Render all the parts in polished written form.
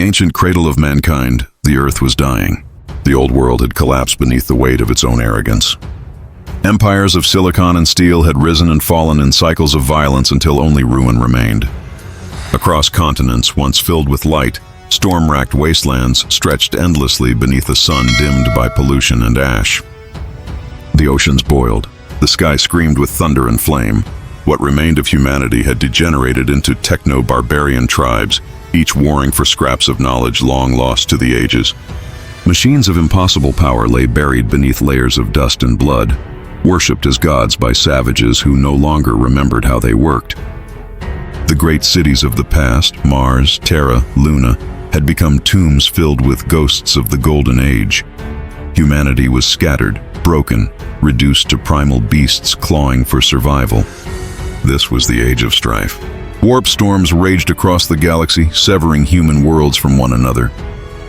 ancient cradle of mankind, the Earth was dying. The old world had collapsed beneath the weight of its own arrogance. Empires of silicon and steel had risen and fallen in cycles of violence until only ruin remained. Across continents once filled with light, storm-racked wastelands stretched endlessly beneath a sun dimmed by pollution and ash. The oceans boiled. The sky screamed with thunder and flame. What remained of humanity had degenerated into techno-barbarian tribes, each warring for scraps of knowledge long lost to the ages. Machines of impossible power lay buried beneath layers of dust and blood, worshipped as gods by savages who no longer remembered how they worked. The great cities of the past, Mars, Terra, Luna, had become tombs filled with ghosts of the Golden Age. Humanity was scattered, broken, reduced to primal beasts clawing for survival. This was the age of strife. Warp storms raged across the galaxy, severing human worlds from one another.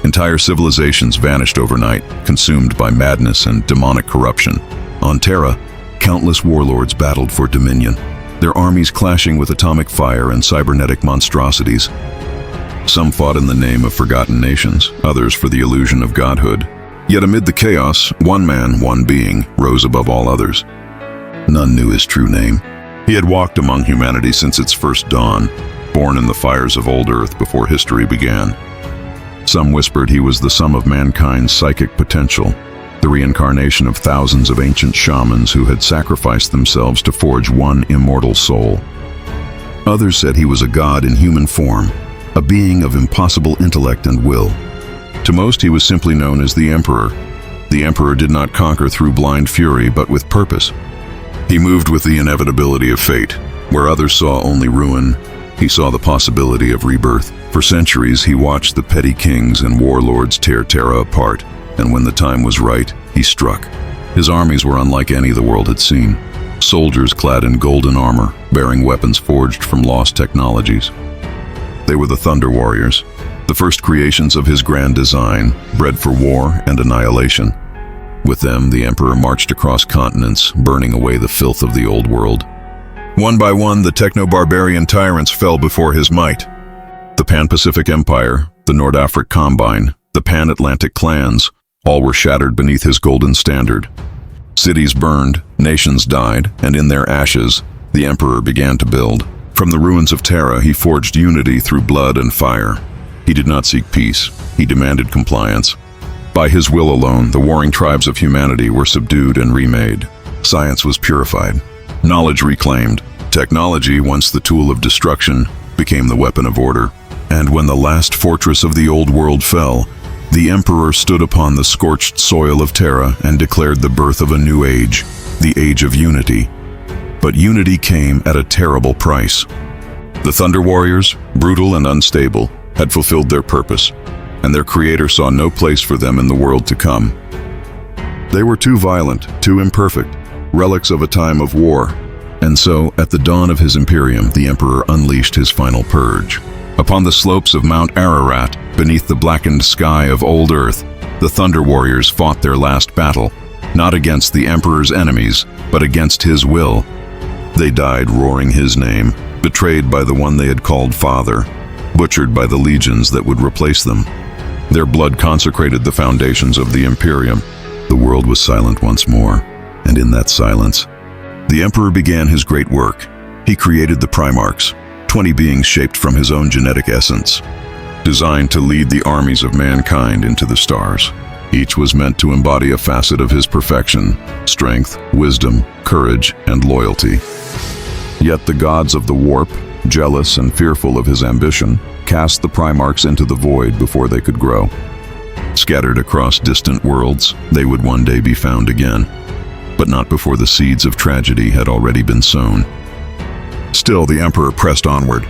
Entire civilizations vanished overnight, consumed by madness and demonic corruption. On Terra, countless warlords battled for dominion, their armies clashing with atomic fire and cybernetic monstrosities. Some fought in the name of forgotten nations, others for the illusion of godhood. Yet amid the chaos, one man, one being, rose above all others. None knew his true name. He had walked among humanity since its first dawn, born in the fires of old Earth before history began. Some whispered he was the sum of mankind's psychic potential, the reincarnation of thousands of ancient shamans who had sacrificed themselves to forge one immortal soul. Others said he was a god in human form, a being of impossible intellect and will. To most, he was simply known as the Emperor. The Emperor did not conquer through blind fury, but with purpose. He moved with the inevitability of fate. Where others saw only ruin, he saw the possibility of rebirth. For centuries, he watched the petty kings and warlords tear Terra apart, and when the time was right, he struck. His armies were unlike any the world had seen. Soldiers clad in golden armor, bearing weapons forged from lost technologies. They were the Thunder Warriors, the first creations of his grand design, bred for war and annihilation. With them, the Emperor marched across continents, burning away the filth of the old world. One by one, the techno-barbarian tyrants fell before his might. The Pan-Pacific Empire, the Nord-Afric Combine, the Pan-Atlantic clans, all were shattered beneath his golden standard. Cities burned, nations died, and in their ashes, the Emperor began to build. From the ruins of Terra, he forged unity through blood and fire. He did not seek peace, he demanded compliance. By his will alone, the warring tribes of humanity were subdued and remade. Science was purified, knowledge reclaimed. Technology, once the tool of destruction, became the weapon of order. And when the last fortress of the old world fell, the Emperor stood upon the scorched soil of Terra and declared the birth of a new age, the Age of Unity. But unity came at a terrible price. The Thunder Warriors, brutal and unstable, had fulfilled their purpose, and their creator saw no place for them in the world to come. They were too violent, too imperfect, relics of a time of war. And so, at the dawn of his Imperium, the Emperor unleashed his final purge. Upon the slopes of Mount Ararat, beneath the blackened sky of old Earth, the Thunder Warriors fought their last battle, not against the Emperor's enemies, but against his will. They died roaring his name, betrayed by the one they had called Father, butchered by the legions that would replace them. Their blood consecrated the foundations of the Imperium. The world was silent once more, and in that silence, the Emperor began his great work. He created the Primarchs, 20 beings shaped from his own genetic essence, designed to lead the armies of mankind into the stars. Each was meant to embody a facet of his perfection: strength, wisdom, courage, and loyalty. Yet the gods of the warp, jealous and fearful of his ambition, cast the Primarchs into the void before they could grow. Scattered across distant worlds, they would one day be found again, but not before the seeds of tragedy had already been sown. Still, the Emperor pressed onward.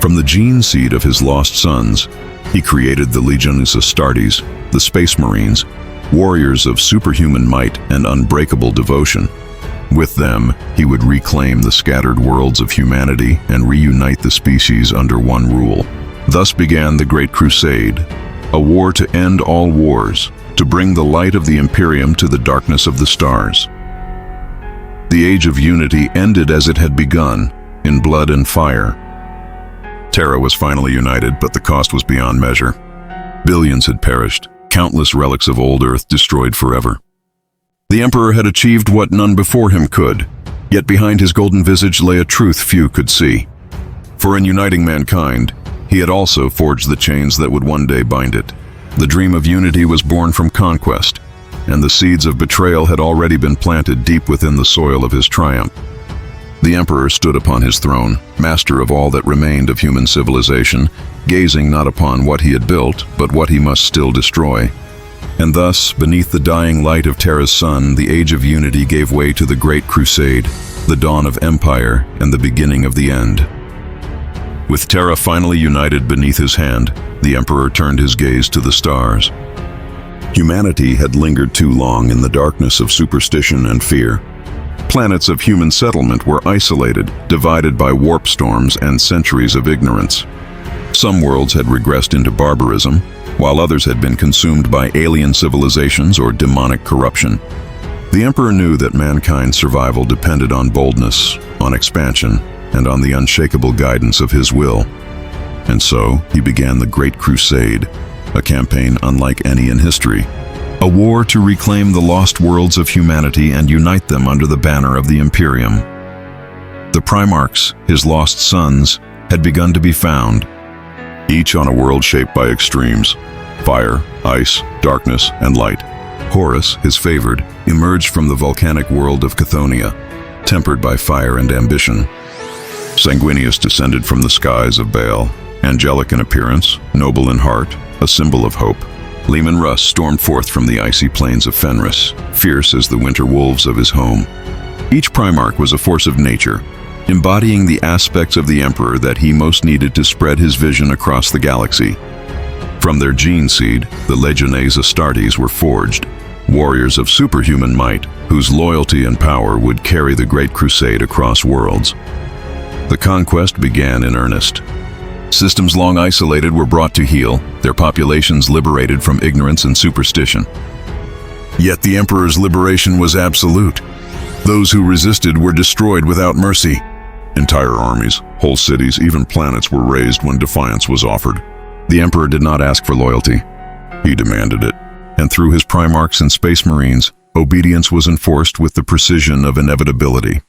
From the gene seed of his lost sons, he created the Legiones Astartes, the Space Marines, warriors of superhuman might and unbreakable devotion. With them, he would reclaim the scattered worlds of humanity and reunite the species under one rule. Thus began the Great Crusade, a war to end all wars, to bring the light of the Imperium to the darkness of the stars. The Age of Unity ended as it had begun, in blood and fire. Terra was finally united, but the cost was beyond measure. Billions had perished, countless relics of old Earth destroyed forever. The Emperor had achieved what none before him could, yet behind his golden visage lay a truth few could see. For in uniting mankind, he had also forged the chains that would one day bind it. The dream of unity was born from conquest, and the seeds of betrayal had already been planted deep within the soil of his triumph. The Emperor stood upon his throne, master of all that remained of human civilization, gazing not upon what he had built, but what he must still destroy. And thus, beneath the dying light of Terra's sun, the age of unity gave way to the Great Crusade, the dawn of empire and the beginning of the end. With Terra finally united beneath his hand, the Emperor turned his gaze to the stars. Humanity had lingered too long in the darkness of superstition and fear. Planets of human settlement were isolated, divided by warp storms and centuries of ignorance. Some worlds had regressed into barbarism, while others had been consumed by alien civilizations or demonic corruption. The Emperor knew that mankind's survival depended on boldness, on expansion, and on the unshakable guidance of his will. And so, he began the Great Crusade, a campaign unlike any in history. A war to reclaim the lost worlds of humanity and unite them under the banner of the Imperium. The Primarchs, his lost sons, had begun to be found, each on a world shaped by extremes: fire, ice, darkness, and light. Horus, his favored, emerged from the volcanic world of Chthoniya, tempered by fire and ambition. Sanguinius descended from the skies of Baal, angelic in appearance, noble in heart, a symbol of hope. Leman Russ stormed forth from the icy plains of Fenris, fierce as the winter wolves of his home. Each Primarch was a force of nature, embodying the aspects of the Emperor that he most needed to spread his vision across the galaxy. From their gene seed, the Legiones Astartes were forged, warriors of superhuman might, whose loyalty and power would carry the Great Crusade across worlds. The conquest began in earnest. Systems long isolated were brought to heel, their populations liberated from ignorance and superstition. Yet the Emperor's liberation was absolute. Those who resisted were destroyed without mercy. Entire armies, whole cities, even planets were razed when defiance was offered. The Emperor did not ask for loyalty. He demanded it. And through his Primarchs and Space Marines, obedience was enforced with the precision of inevitability.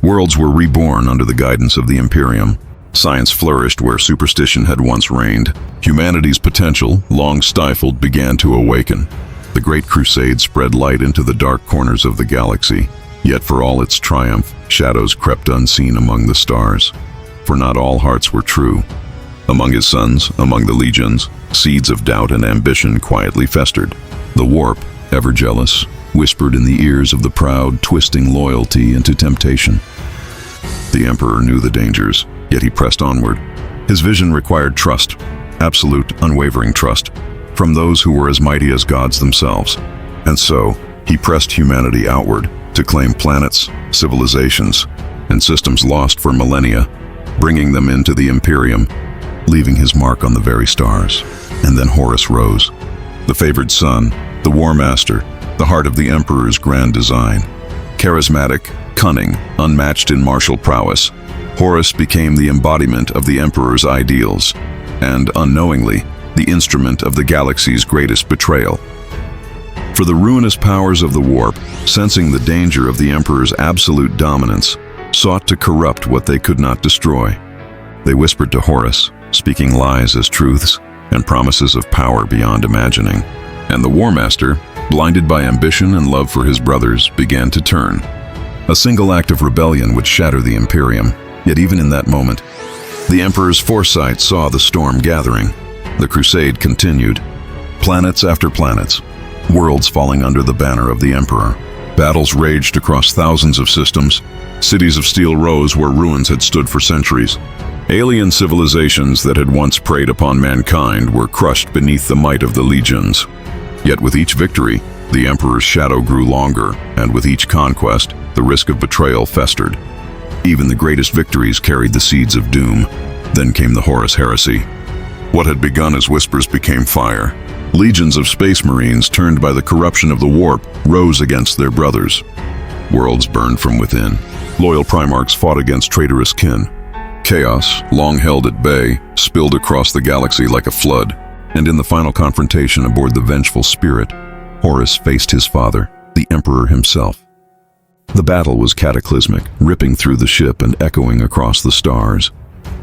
Worlds were reborn under the guidance of the Imperium. Science flourished where superstition had once reigned. Humanity's potential, long stifled, began to awaken. The Great Crusade spread light into the dark corners of the galaxy. Yet for all its triumph, shadows crept unseen among the stars. For not all hearts were true. Among his sons, among the legions, seeds of doubt and ambition quietly festered. The warp, ever jealous, whispered in the ears of the proud, twisting loyalty into temptation. The Emperor knew the dangers, yet he pressed onward. His vision required trust, absolute, unwavering trust, from those who were as mighty as gods themselves. And so, he pressed humanity outward to claim planets, civilizations, and systems lost for millennia, bringing them into the Imperium, leaving his mark on the very stars. And then Horus rose, the favored son, the war master, the heart of the Emperor's grand design. Charismatic, cunning, unmatched in martial prowess, Horus became the embodiment of the Emperor's ideals, and, unknowingly, the instrument of the galaxy's greatest betrayal. For the ruinous powers of the warp, sensing the danger of the Emperor's absolute dominance, sought to corrupt what they could not destroy. They whispered to Horus, speaking lies as truths and promises of power beyond imagining. And the War Master, blinded by ambition and love for his brothers, began to turn. A single act of rebellion would shatter the Imperium, yet even in that moment, the Emperor's foresight saw the storm gathering. The crusade continued. Planets after planets, worlds falling under the banner of the Emperor. Battles raged across thousands of systems. Cities of steel rose where ruins had stood for centuries. Alien civilizations that had once preyed upon mankind were crushed beneath the might of the legions. Yet with each victory, the Emperor's shadow grew longer, and with each conquest, the risk of betrayal festered. Even the greatest victories carried the seeds of doom. Then came the Horus heresy. What had begun as whispers became fire. Legions of Space Marines, turned by the corruption of the warp, rose against their brothers. Worlds burned from within. Loyal Primarchs fought against traitorous kin. Chaos, long held at bay, spilled across the galaxy like a flood, and in the final confrontation aboard the vengeful Spirit, Horus faced his father, the Emperor himself. The battle was cataclysmic, ripping through the ship and echoing across the stars.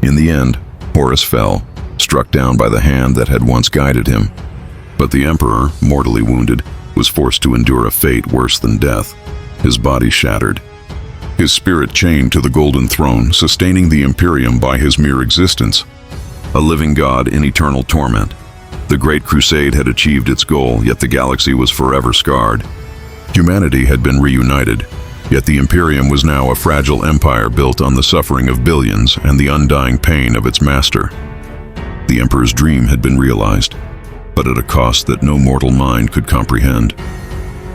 In the end, Horus fell, struck down by the hand that had once guided him. But the Emperor, mortally wounded, was forced to endure a fate worse than death. His body shattered, his spirit chained to the Golden Throne, sustaining the Imperium by his mere existence. A living god in eternal torment. The Great Crusade had achieved its goal, yet the galaxy was forever scarred. Humanity had been reunited, yet the Imperium was now a fragile empire built on the suffering of billions and the undying pain of its master. The Emperor's dream had been realized, but at a cost that no mortal mind could comprehend.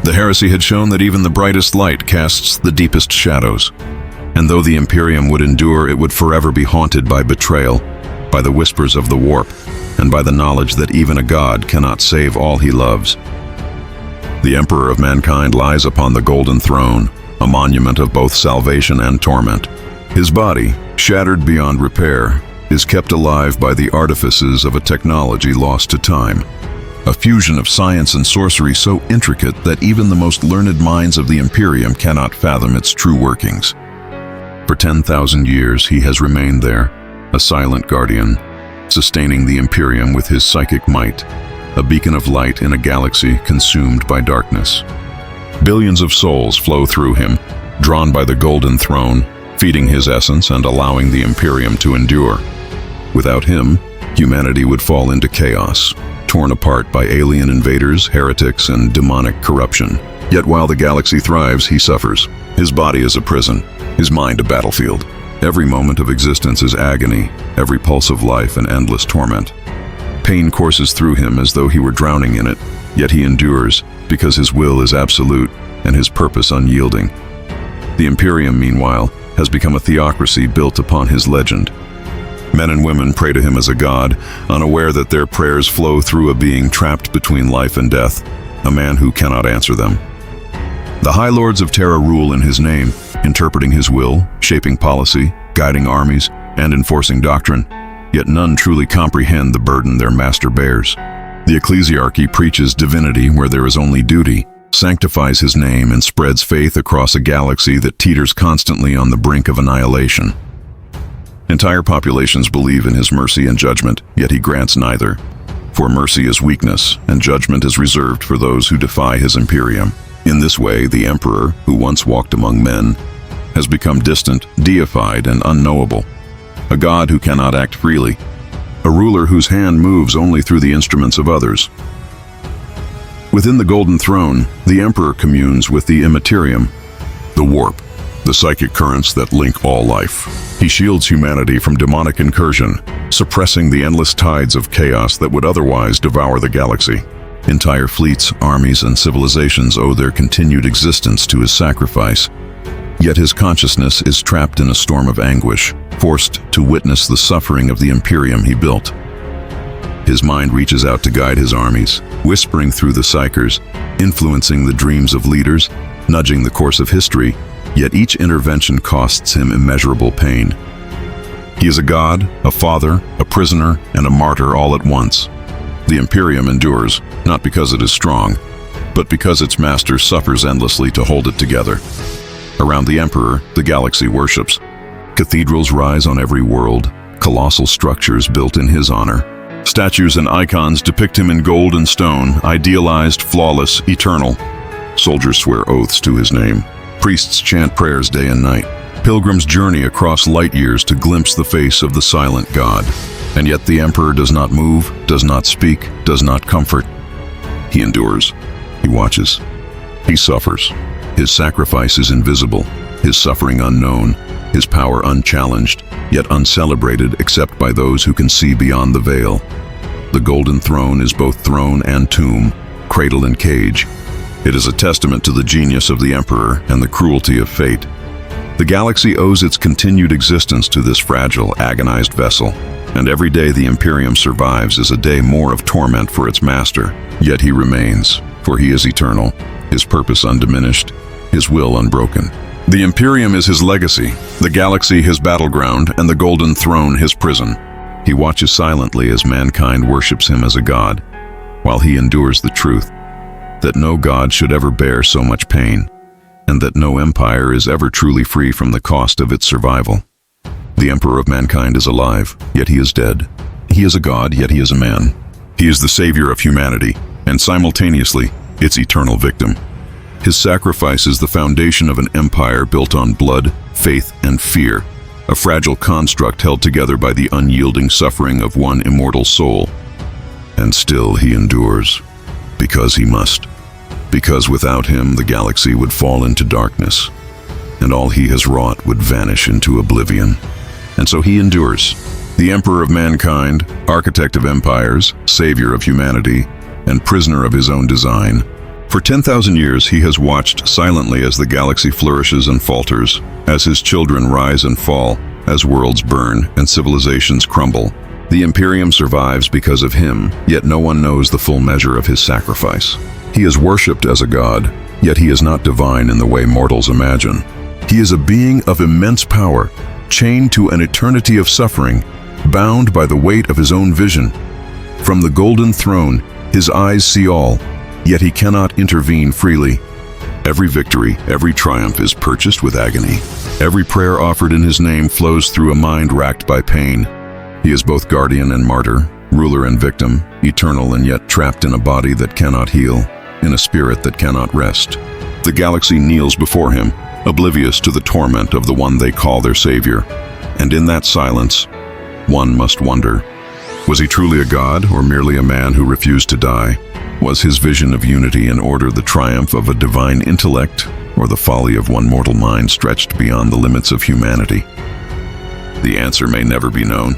The heresy had shown that even the brightest light casts the deepest shadows, and though the Imperium would endure, it would forever be haunted by betrayal, by the whispers of the warp, and by the knowledge that even a god cannot save all he loves. The Emperor of mankind lies upon the Golden Throne, a monument of both salvation and torment. His body, shattered beyond repair, is kept alive by the artifices of a technology lost to time. A fusion of science and sorcery so intricate that even the most learned minds of the Imperium cannot fathom its true workings. For 10,000 years he has remained there, a silent guardian, sustaining the Imperium with his psychic might, a beacon of light in a galaxy consumed by darkness. Billions of souls flow through him, drawn by the Golden Throne, feeding his essence and allowing the Imperium to endure. Without him, humanity would fall into chaos, torn apart by alien invaders, heretics, and demonic corruption. Yet while the galaxy thrives, he suffers. His body is a prison, his mind a battlefield. Every moment of existence is agony, every pulse of life an endless torment. Pain courses through him as though he were drowning in it, yet he endures because his will is absolute and his purpose unyielding. The Imperium, meanwhile, has become a theocracy built upon his legend. Men and women pray to him as a god, unaware that their prayers flow through a being trapped between life and death, a man who cannot answer them. The High Lords of Terra rule in his name, interpreting his will, shaping policy, guiding armies, and enforcing doctrine, yet none truly comprehend the burden their master bears. The ecclesiarchy preaches divinity where there is only duty, sanctifies his name, and spreads faith across a galaxy that teeters constantly on the brink of annihilation. Entire populations believe in his mercy and judgment, yet he grants neither. For mercy is weakness, and judgment is reserved for those who defy his Imperium. In this way, the Emperor, who once walked among men, has become distant, deified, and unknowable. A god who cannot act freely. A ruler whose hand moves only through the instruments of others. Within the Golden Throne, the Emperor communes with the immaterium, the warp, the psychic currents that link all life. He shields humanity from demonic incursion, suppressing the endless tides of chaos that would otherwise devour the galaxy. Entire fleets, armies, and civilizations owe their continued existence to his sacrifice. Yet his consciousness is trapped in a storm of anguish, forced to witness the suffering of the Imperium he built. His mind reaches out to guide his armies, whispering through the psychers, influencing the dreams of leaders, nudging the course of history, yet each intervention costs him immeasurable pain. He is a god, a father, a prisoner, and a martyr all at once. The Imperium endures, not because it is strong, but because its master suffers endlessly to hold it together. Around the Emperor, the galaxy worships. Cathedrals rise on every world, colossal structures built in his honor. Statues and icons depict him in gold and stone, idealized, flawless, eternal. Soldiers swear oaths to his name. Priests chant prayers day and night. Pilgrims journey across light years to glimpse the face of the silent god. And yet the Emperor does not move, does not speak, does not comfort. He endures. He watches. He suffers. His sacrifice is invisible, his suffering unknown, his power unchallenged, yet uncelebrated except by those who can see beyond the veil. The Golden Throne is both throne and tomb, cradle and cage. It is a testament to the genius of the Emperor and the cruelty of fate. The galaxy owes its continued existence to this fragile, agonized vessel, and every day the Imperium survives is a day more of torment for its master. Yet he remains, for he is eternal, his purpose undiminished, his will unbroken. The Imperium is his legacy, the galaxy his battleground, and the Golden Throne his prison. He watches silently as mankind worships him as a god, while he endures the truth that no god should ever bear so much pain, and that no empire is ever truly free from the cost of its survival. The Emperor of mankind is alive, yet he is dead. He is a god, yet he is a man. He is the savior of humanity, and simultaneously, its eternal victim. His sacrifice is the foundation of an empire built on blood, faith, and fear, a fragile construct held together by the unyielding suffering of one immortal soul. And still he endures, because he must. Because without him, the galaxy would fall into darkness, and all he has wrought would vanish into oblivion. And so he endures, the Emperor of mankind, architect of empires, savior of humanity, and prisoner of his own design. For 10,000 years he has watched silently as the galaxy flourishes and falters, as his children rise and fall, as worlds burn and civilizations crumble. The Imperium survives because of him, yet no one knows the full measure of his sacrifice. He is worshipped as a god, yet he is not divine in the way mortals imagine. He is a being of immense power, chained to an eternity of suffering, bound by the weight of his own vision. From the golden throne, his eyes see all, yet he cannot intervene freely. Every victory, every triumph is purchased with agony. Every prayer offered in his name flows through a mind racked by pain. He is both guardian and martyr, ruler and victim, eternal and yet trapped in a body that cannot heal, in a spirit that cannot rest. The galaxy kneels before him, oblivious to the torment of the one they call their savior. And in that silence, one must wonder, was he truly a god or merely a man who refused to die? Was his vision of unity and order the triumph of a divine intellect, or the folly of one mortal mind stretched beyond the limits of humanity? The answer may never be known.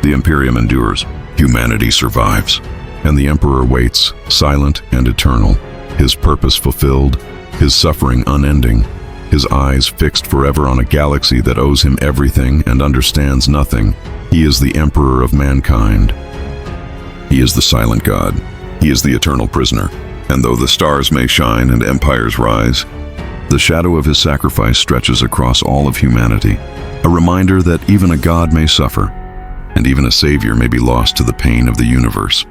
The Imperium endures, humanity survives, and the Emperor waits, silent and eternal, his purpose fulfilled, his suffering unending, his eyes fixed forever on a galaxy that owes him everything and understands nothing. He is the Emperor of mankind. He is the silent god. He is the eternal prisoner, and though the stars may shine and empires rise, the shadow of his sacrifice stretches across all of humanity, a reminder that even a god may suffer, and even a savior may be lost to the pain of the universe.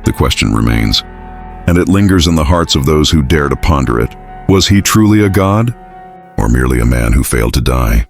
The question remains, and it lingers in the hearts of those who dare to ponder it. Was he truly a god, or merely a man who failed to die?